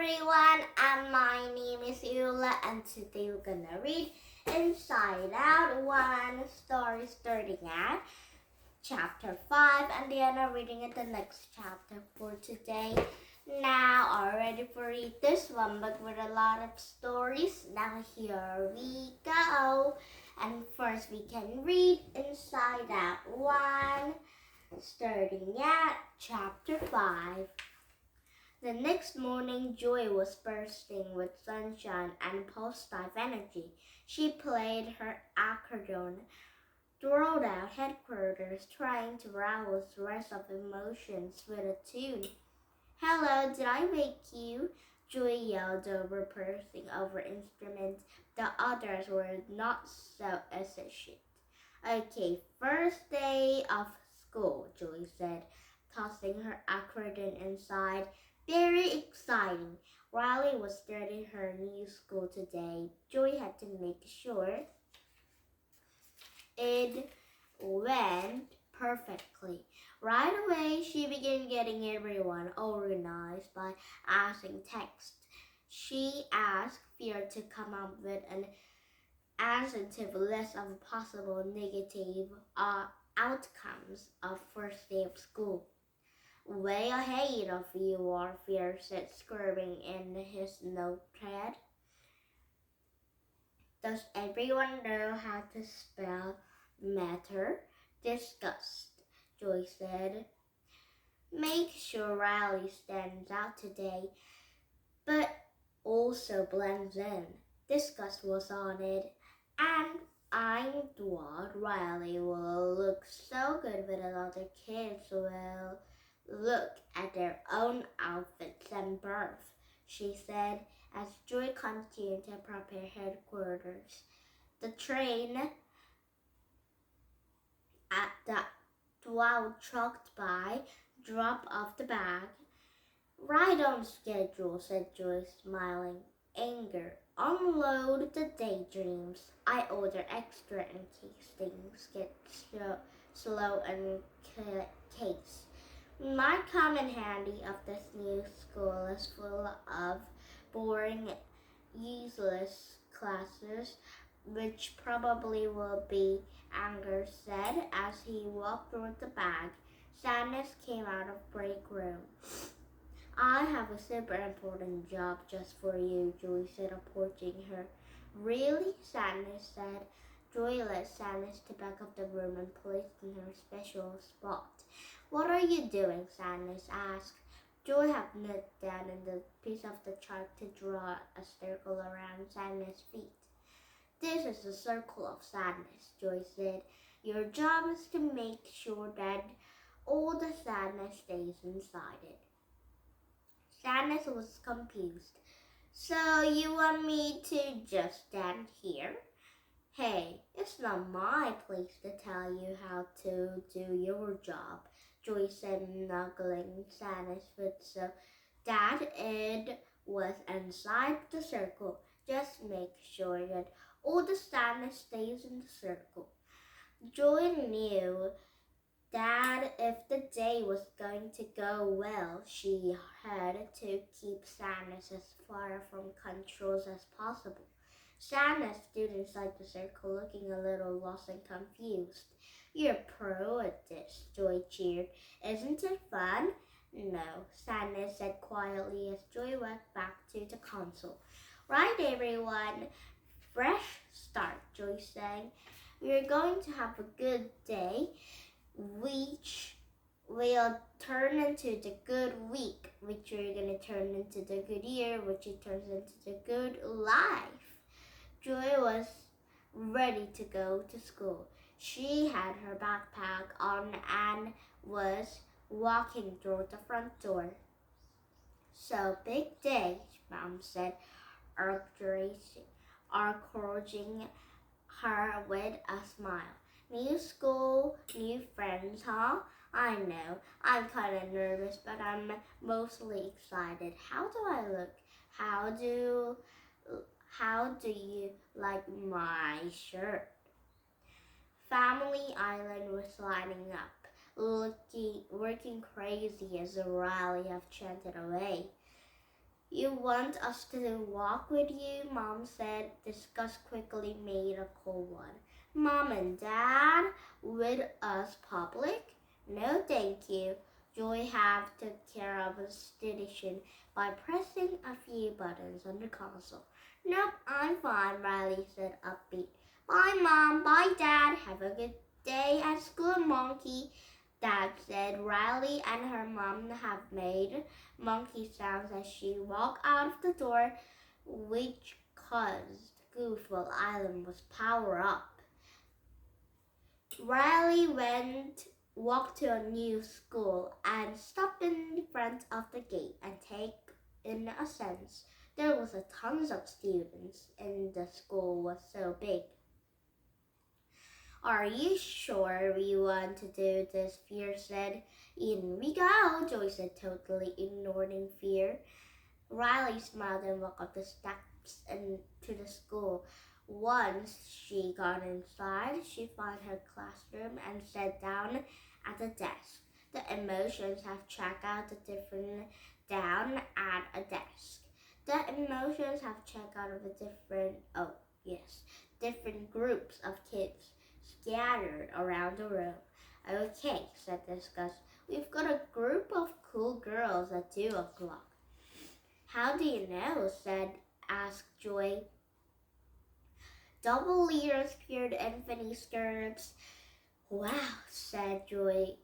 everyone, and my name is Eula, and today we're gonna read Inside Out, one story starting at chapter 5, and then I'm reading it the next chapter for today. Now, already for read this one, but with a lot of stories. Now here we go. And first we can read Inside Out 1, starting at chapter 5. The next morning, Joy was bursting with sunshine and positive energy. She played her accordion throughout headquarters, trying to rouse the rest of emotions with a tune. "Hello, did I wake you?" Joy yelled over, bursting over instruments. The others were not so associated. "Okay, first day of school," Joy said, tossing her accordion inside. "Very exciting." Riley was starting her new school today. Joy had to make sure it went perfectly. Right away, she began getting everyone organized by asking text. She asked Fear to come up with an adjective list of possible negative outcomes of first day of school. "Way ahead of you are," Fear said, scribbling in his notepad. "Does everyone know how to spell matter?" "Disgust," Joy said. "Make sure Riley stands out today, but also blends in." Disgust was on it, and I'm glad Riley will look so good with other kids will look at their own outfits and birth, she said as Joy continued to prepare headquarters. The train at the 12 trucked by, dropped off the bag. "Right on schedule," said Joy, smiling. "Anger, unload the daydreams. I order extra in case things get slow and case. Might come in handy if this new school is full of boring, useless classes, which probably will be," Anger said as he walked through the bag. Sadness came out of break room. "I have a super important job just for you," Joy said, approaching her. "Really?" Sadness said. Joy led Sadness to back of the room and placed in her special spot. "What are you doing?" Sadness asked. Joy had knelt down in the piece of the chart to draw a circle around Sadness' feet. "This is the circle of sadness," Joy said. "Your job is to make sure that all the sadness stays inside it." Sadness was confused. "So you want me to just stand here?" "Hey, it's not my place to tell you how to do your job," Joy said, knuckling Sadness' foot so that it was inside the circle. "Just make sure that all the sadness stays in the circle." Joy knew that if the day was going to go well, she had to keep Sadness as far from controls as possible. Sadness stood inside the circle, looking a little lost and confused. "You're a pro at this," Joy cheered. "Isn't it fun?" "No," Sadness said quietly as Joy walked back to the console. "Right, everyone. Fresh start," Joy sang. "We're going to have a good day, which will turn into the good week, which we're going to turn into the good year, which it turns into the good life." Joy was ready to go to school. She had her backpack on and was walking through the front door. "So big day," Mom said, encouraging her with a smile. "New school, new friends, huh?" "I know. I'm kind of nervous, but I'm mostly excited. How do I look? How do you like my shirt?" Family Island was lighting up, working crazy as a rally of chanted away. You want us to walk with you? Mom said. Disgust quickly made a cold one. Mom and Dad, with us public? No, thank you. Joy have took care of the situation by pressing a few buttons on the console. Nope, I'm fine, Riley said upbeat. Bye, Mom. Bye, Dad. Have a good day at school, Monkey. Dad said Riley and her mom have made monkey sounds as she walked out of the door, which caused Goofball Island was power up. Riley walked to a new school and stopped in front of the gate and take in a sense. There was a tons of students and the school was so big. Are you sure we want to do this? Fear said. In we go, Joy said, totally ignoring fear. Riley smiled and walked up the steps into the school. Once she got inside, she found her classroom and sat down at the desk. The emotions have checked out the different down at a desk. The emotions have checked out of a different groups of kids scattered around the room. Okay, said Disgust. We've got a group of cool girls at 2 o'clock. How do you know? asked Joy. Double ears peered Infinity skirts. Wow, said Joy.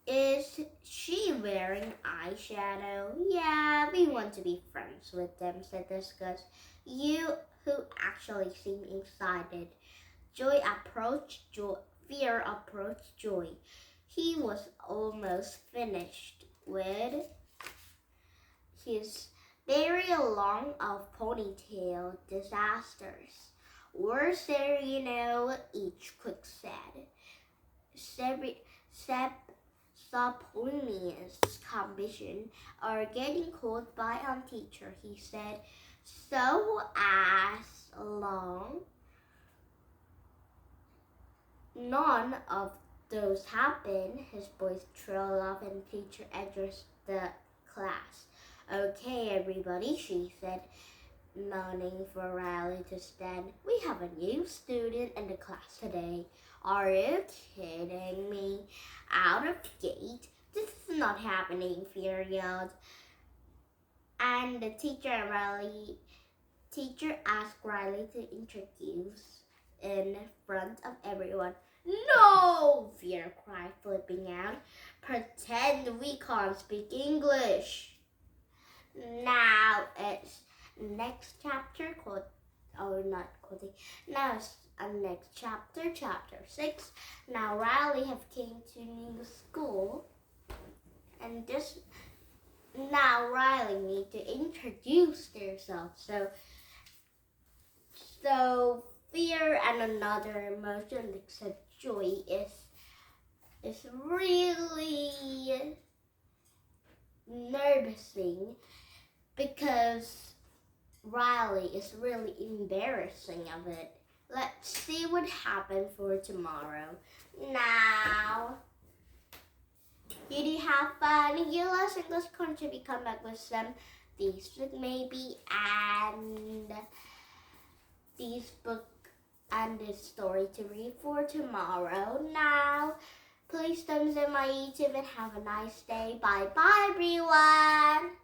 Is she wearing eyeshadow? Yeah, we want to be friends with them, said Disgust. You who actually seem excited. Fear approached Joy. He was almost finished with his very long of ponytail disasters. Worse there, each quick said. Subhornius ambition are getting called by teacher, he said. So as long none of those happen, his voice trailed off and teacher addressed the class. Okay, everybody, she said, moaning for Riley to stand. We have a new student in the class today. Are you kidding me? Out of gate? This is not happening, Fear yelled. And the teacher asked Riley to introduce in front of everyone. No! Fear cried, flipping out. Pretend we can't speak English. Now it's next chapter called, now it's next chapter, chapter 6. Now Riley have came to new school, and now Riley need to introduce themselves. So fear and another emotion except joy is really nervousing because Riley is really embarrassing of it. Let's see what happened for tomorrow. Now, did you have fun? You less English contribute, come back with some these book maybe and these book and this story to read for tomorrow. Now, please thumbs in my YouTube and have a nice day. Bye bye everyone.